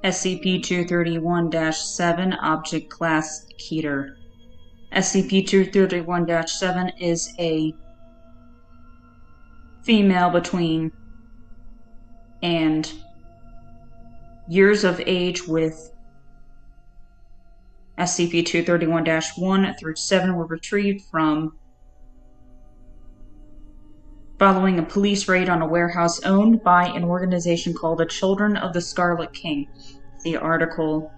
SCP-231-7 Object Class Keter. SCP-231-7 is a female between and years of age with SCP-231-1 through 7 were retrieved from following a police raid on a warehouse owned by an organization called the Children of the Scarlet King. The article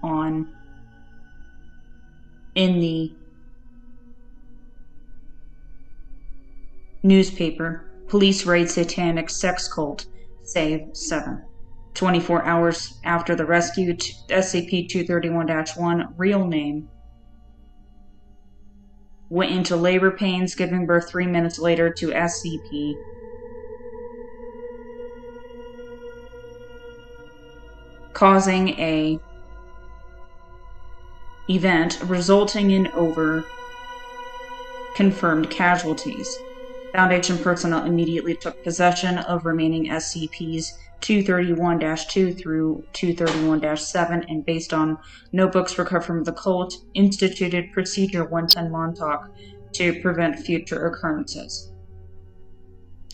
in the newspaper, Police Raid Satanic Sex Cult, Save 7. 24 hours after the rescue, SCP-231-1, real name, went into labor pains, giving birth 3 minutes later to SCP. Causing a event resulting in over confirmed casualties. Foundation personnel immediately took possession of remaining SCPs 231-2 through 231-7 and, based on notebooks recovered from the cult, instituted Procedure 110 Montauk to prevent future occurrences.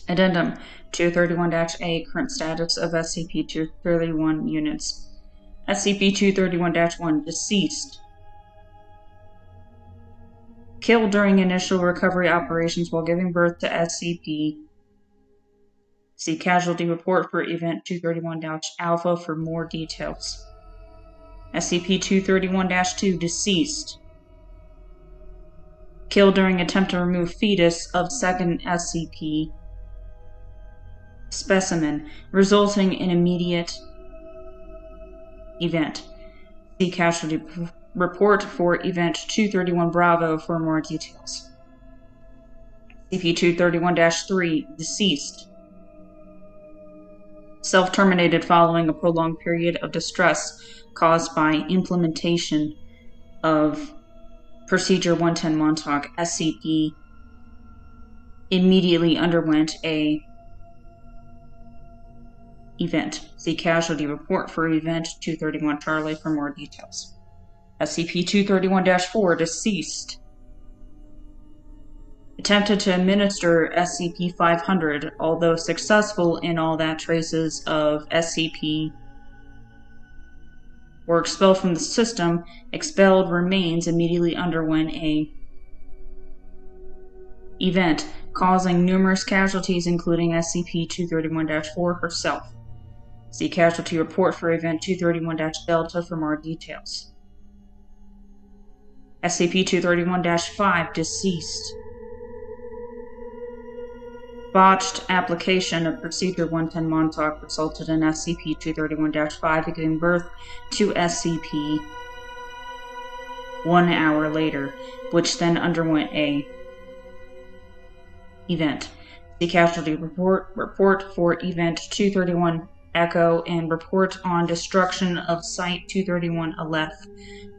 Addendum 231-A Current status of SCP-231 units. SCP-231-1 Deceased. Killed during initial recovery operations while giving birth to SCP. See Casualty Report for Event 231-Alpha for more details. SCP-231-2 Deceased. Killed during attempt to remove fetus of second SCP specimen, resulting in immediate event. See Casualty Report for Event 231 Bravo for more details. SCP-231-3 Deceased. Self-terminated following a prolonged period of distress caused by implementation of Procedure 110 Montauk. SCP immediately underwent a event. See Casualty Report for Event 231 Charlie for more details. SCP-231-4 Deceased. Attempted to administer SCP-500, although successful in all that traces of SCP were expelled from the system. Expelled remains immediately underwent a event, causing numerous casualties, including SCP-231-4 herself. See Casualty Report for Event 231-Delta for more details. SCP-231-5 Deceased. Botched application of Procedure 110 Montauk resulted in SCP-231-5 giving birth to SCP 1 hour later, which then underwent a event. See Casualty Report for Event 231 Echo and Report on Destruction of Site-231 Aleph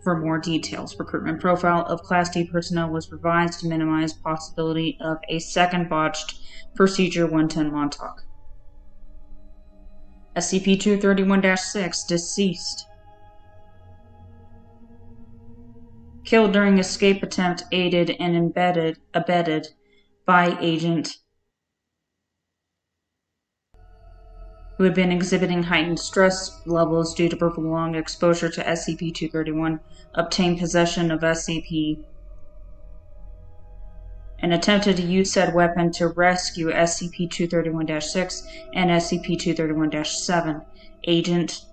for more details. Recruitment profile of Class D personnel was revised to minimize possibility of a second botched Procedure 110 Montauk. SCP-231-6 Deceased. Killed during escape attempt aided and abetted by Agent who had been exhibiting heightened stress levels due to prolonged exposure to SCP-231, obtained possession of SCP and attempted to use said weapon to rescue SCP-231-6 and SCP-231-7. Agent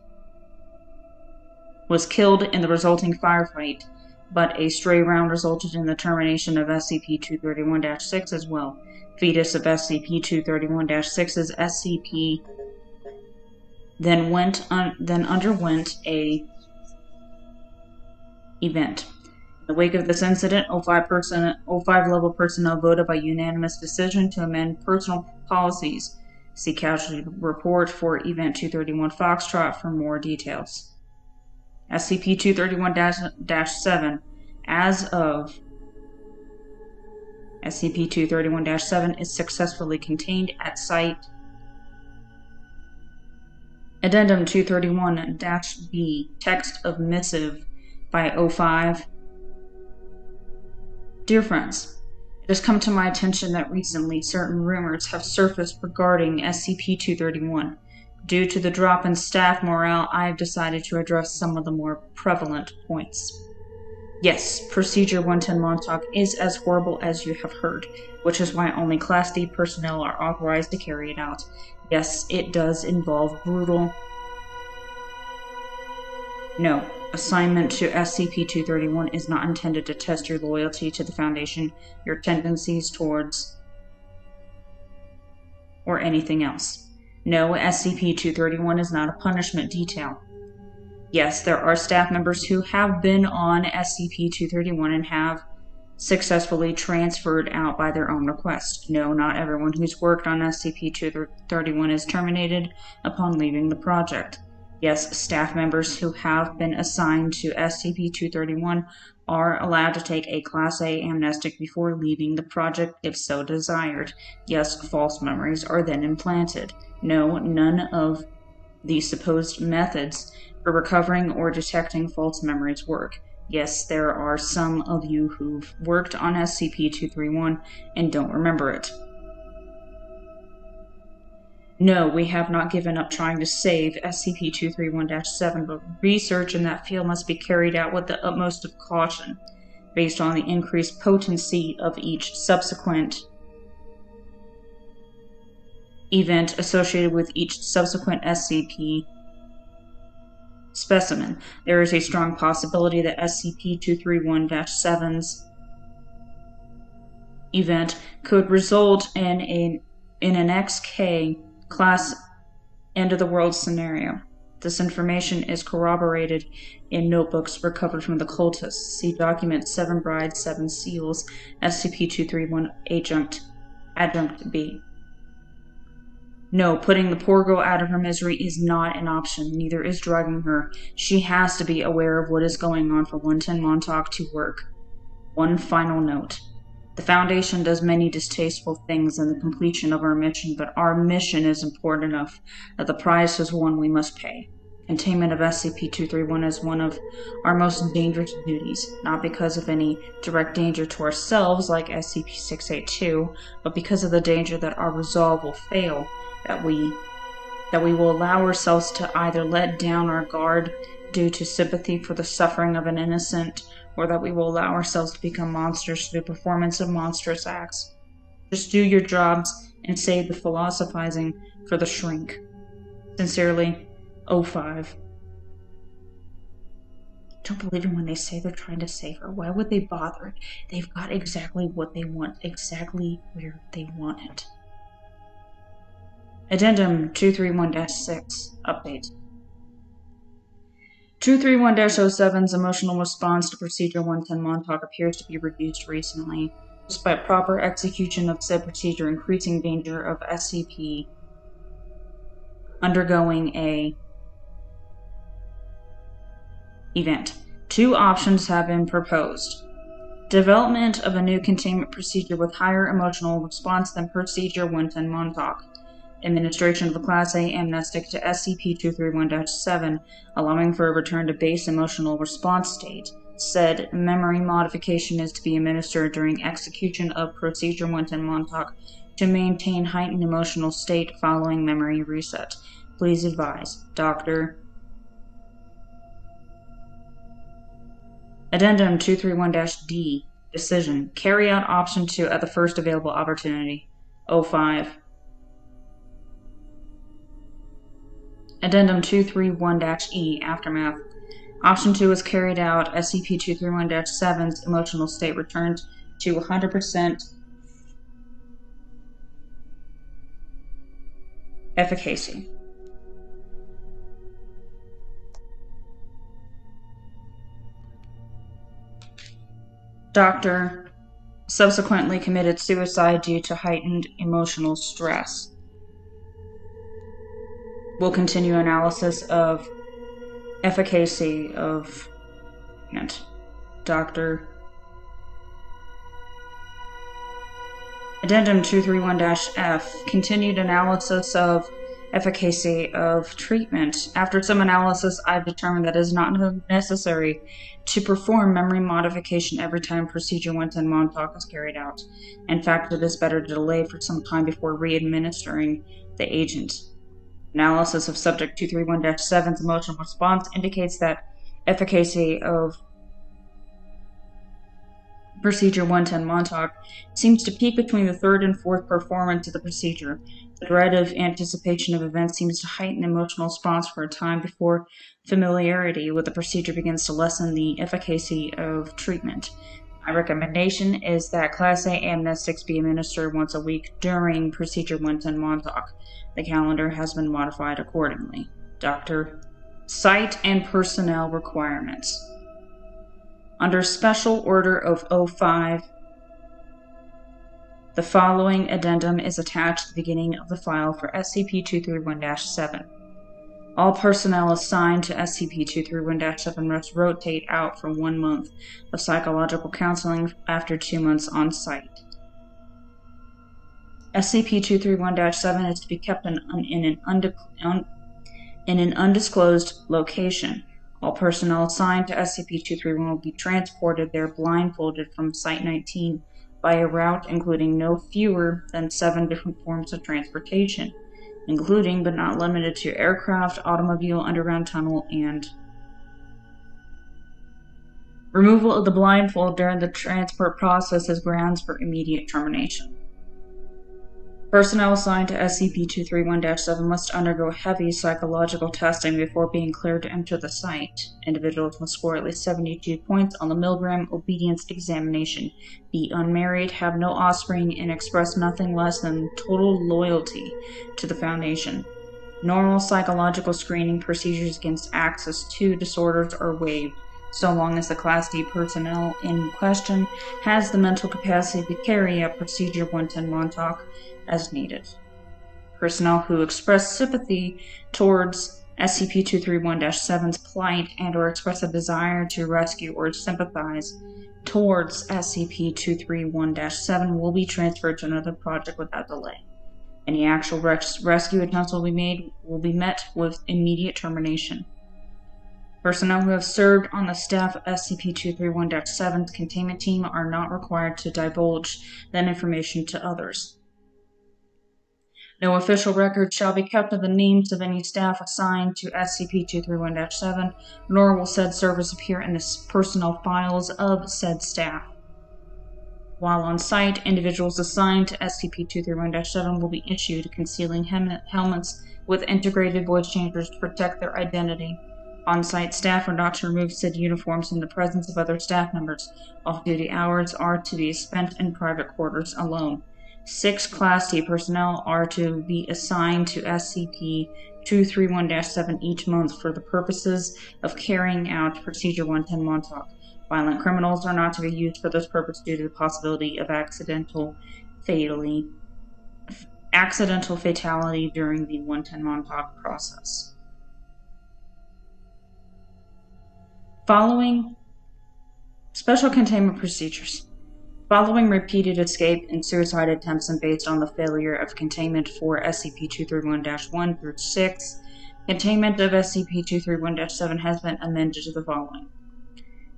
was killed in the resulting firefight, but a stray round resulted in the termination of SCP-231-6 as well. Fetus of SCP-231-6's SCP then underwent a event. In the wake of this incident, 05 level personnel voted by unanimous decision to amend personal policies. See Casualty Report for Event 231 Foxtrot for more details. SCP-231-7. As of SCP-231-7 is successfully contained at Site Addendum 231-B, text of missive by 05. Dear friends, it has come to my attention that recently certain rumors have surfaced regarding SCP-231. Due to the drop in staff morale, I have decided to address some of the more prevalent points. Yes, Procedure 110 Montauk is as horrible as you have heard, which is why only Class D personnel are authorized to carry it out. Yes, it does involve brutal... No, assignment to SCP-231 is not intended to test your loyalty to the Foundation, your tendencies towards... or anything else. No, SCP-231 is not a punishment detail. Yes, there are staff members who have been on SCP-231 and have successfully transferred out by their own request. No, not everyone who's worked on SCP-231 is terminated upon leaving the project. Yes, staff members who have been assigned to SCP-231 are allowed to take a Class A amnestic before leaving the project if so desired. Yes, false memories are then implanted. No, none of the supposed methods for recovering or detecting false memories work. Yes, there are some of you who've worked on SCP-231 and don't remember it. No, we have not given up trying to save SCP-231-7, but research in that field must be carried out with the utmost of caution, based on the increased potency of each subsequent event associated with each subsequent SCP specimen. There is a strong possibility that SCP-231-7's event could result in an XK class end-of-the-world scenario. This information is corroborated in notebooks recovered from the cultists. See document 7 Brides, 7 Seals, SCP-231 Adjunct B. No, putting the poor girl out of her misery is not an option, neither is drugging her. She has to be aware of what is going on for 110 Montauk to work. One final note. The Foundation does many distasteful things in the completion of our mission, but our mission is important enough that the price is one we must pay. Containment of SCP-231 is one of our most dangerous duties, not because of any direct danger to ourselves like SCP-682, but because of the danger that our resolve will fail, that we will allow ourselves to either let down our guard due to sympathy for the suffering of an innocent, or that we will allow ourselves to become monsters through the performance of monstrous acts. Just do your jobs and save the philosophizing for the shrink. Sincerely, 05. Don't believe them when they say they're trying to save her. Why would they bother? They've got exactly what they want, exactly where they want it. Addendum 231-6 Update. 231-07's emotional response to Procedure 110 Montauk appears to be reduced recently, despite proper execution of said procedure increasing danger of SCP undergoing a event. Two options have been proposed. Development of a new containment procedure with higher emotional response than Procedure 110 Montauk. Administration of a Class A amnestic to SCP-231-7, allowing for a return to base emotional response state. Said memory modification is to be administered during execution of Procedure 110 Montauk to maintain heightened emotional state following memory reset. Please advise, Dr. Addendum 231-D Decision. Carry out Option 2 at the first available opportunity. 05. Addendum 231-E Aftermath. Option 2 is carried out. SCP-231-7's emotional state returned to 100% efficacy. Doctor subsequently committed suicide due to heightened emotional stress. We'll continue analysis of efficacy of Dr. Addendum 231-F continued analysis of efficacy of treatment. After some analysis, I've determined that it is not necessary to perform memory modification every time procedure 110 Montauk is carried out. In fact, it is better to delay for some time before re-administering the agent. Analysis of subject 231-7's emotional response indicates that efficacy of procedure 110 Montauk seems to peak between the third and fourth performance of the procedure. The dread of anticipation of events seems to heighten emotional response for a time before familiarity with the procedure begins to lessen the efficacy of treatment. My recommendation is that Class A amnestics be administered once a week during procedure 110 Montauk. The calendar has been modified accordingly. Dr. Site and Personnel Requirements. Under Special Order of 05, the following addendum is attached at the beginning of the file for SCP-231-7. All personnel assigned to SCP-231-7 must rotate out for 1 month of psychological counseling after 2 months on site. SCP-231-7 is to be kept in an undisclosed location. All personnel assigned to SCP-231 will be transported there blindfolded from Site-19 by a route including no fewer than 7 different forms of transportation, including but not limited to aircraft, automobile, underground tunnel, and removal of the blindfold during the transport process is grounds for immediate termination. Personnel assigned to SCP-231-7 must undergo heavy psychological testing before being cleared to enter the site. Individuals must score at least 72 points on the Milgram Obedience Examination, be unmarried, have no offspring, and express nothing less than total loyalty to the Foundation. Normal psychological screening procedures against access to disorders are waived, so long as the Class D personnel in question has the mental capacity to carry out Procedure 110 Montauk as needed. Personnel who express sympathy towards SCP-231-7's plight and or express a desire to rescue or sympathize towards SCP-231-7 will be transferred to another project without delay. Any actual rescue attempts will be met with immediate termination. Personnel who have served on the staff of SCP-231-7's containment team are not required to divulge that information to others. No official record shall be kept of the names of any staff assigned to SCP-231-7, nor will said service appear in the personnel files of said staff. While on site, individuals assigned to SCP-231-7 will be issued concealing helmets with integrated voice chambers to protect their identity. On-site staff are not to remove said uniforms in the presence of other staff members. Off-duty hours are to be spent in private quarters alone. 6 Class D personnel are to be assigned to SCP-231-7 each month for the purposes of carrying out Procedure 110 Montauk. Violent criminals are not to be used for this purpose due to the possibility of accidental fatality during the 110 Montauk process. Following special containment procedures. Following repeated escape and suicide attempts and based on the failure of containment for SCP-231-1 through 6, containment of SCP-231-7 has been amended to the following.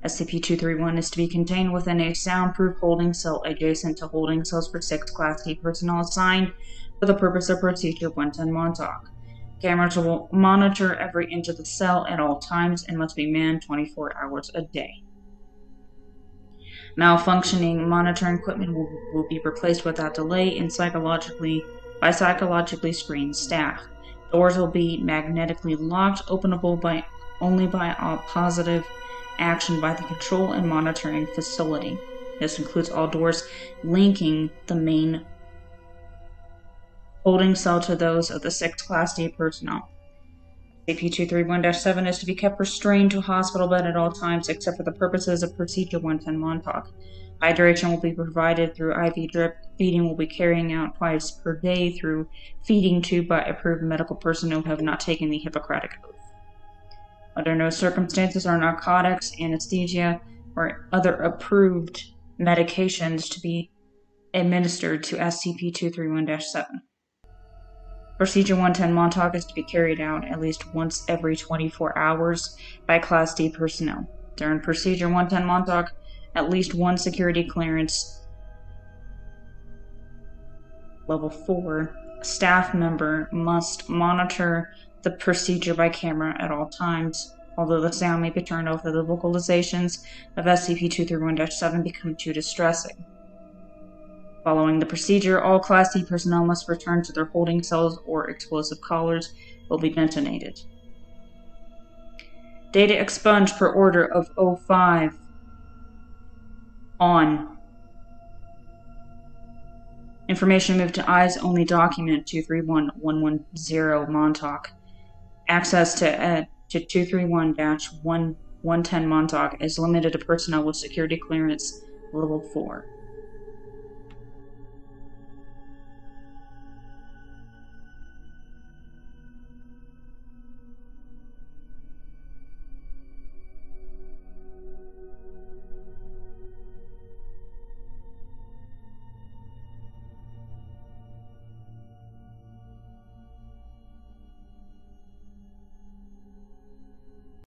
SCP-231 is to be contained within a soundproof holding cell adjacent to holding cells for 6 Class D personnel assigned for the purpose of Procedure 110 Montauk. Cameras will monitor every inch of the cell at all times and must be manned 24 hours a day. Malfunctioning monitoring equipment will be replaced without delay by psychologically screened staff. Doors will be magnetically locked, openable only by a positive action by the control and monitoring facility. This includes all doors linking the main holding cell to those of the 6 Class D personnel. SCP-231-7 is to be kept restrained to a hospital bed at all times except for the purposes of Procedure 110 Montauk. Hydration will be provided through IV drip. Feeding will be carried out twice per day through feeding tube by approved medical personnel who have not taken the Hippocratic Oath. Under no circumstances are narcotics, anesthesia, or other approved medications to be administered to SCP-231-7. Procedure 110 Montauk is to be carried out at least once every 24 hours by Class D personnel. During Procedure 110 Montauk, at least one security clearance Level 4 staff member must monitor the procedure by camera at all times. Although the sound may be turned off if the vocalizations of SCP-231-7 become too distressing. Following the procedure, all Class D personnel must return to their holding cells or explosive collars will be detonated. Data expunged per order of 05 on. Information moved to Eyes-Only Document 231110 Montauk. Access to 231-110 Montauk is limited to personnel with security clearance Level 4.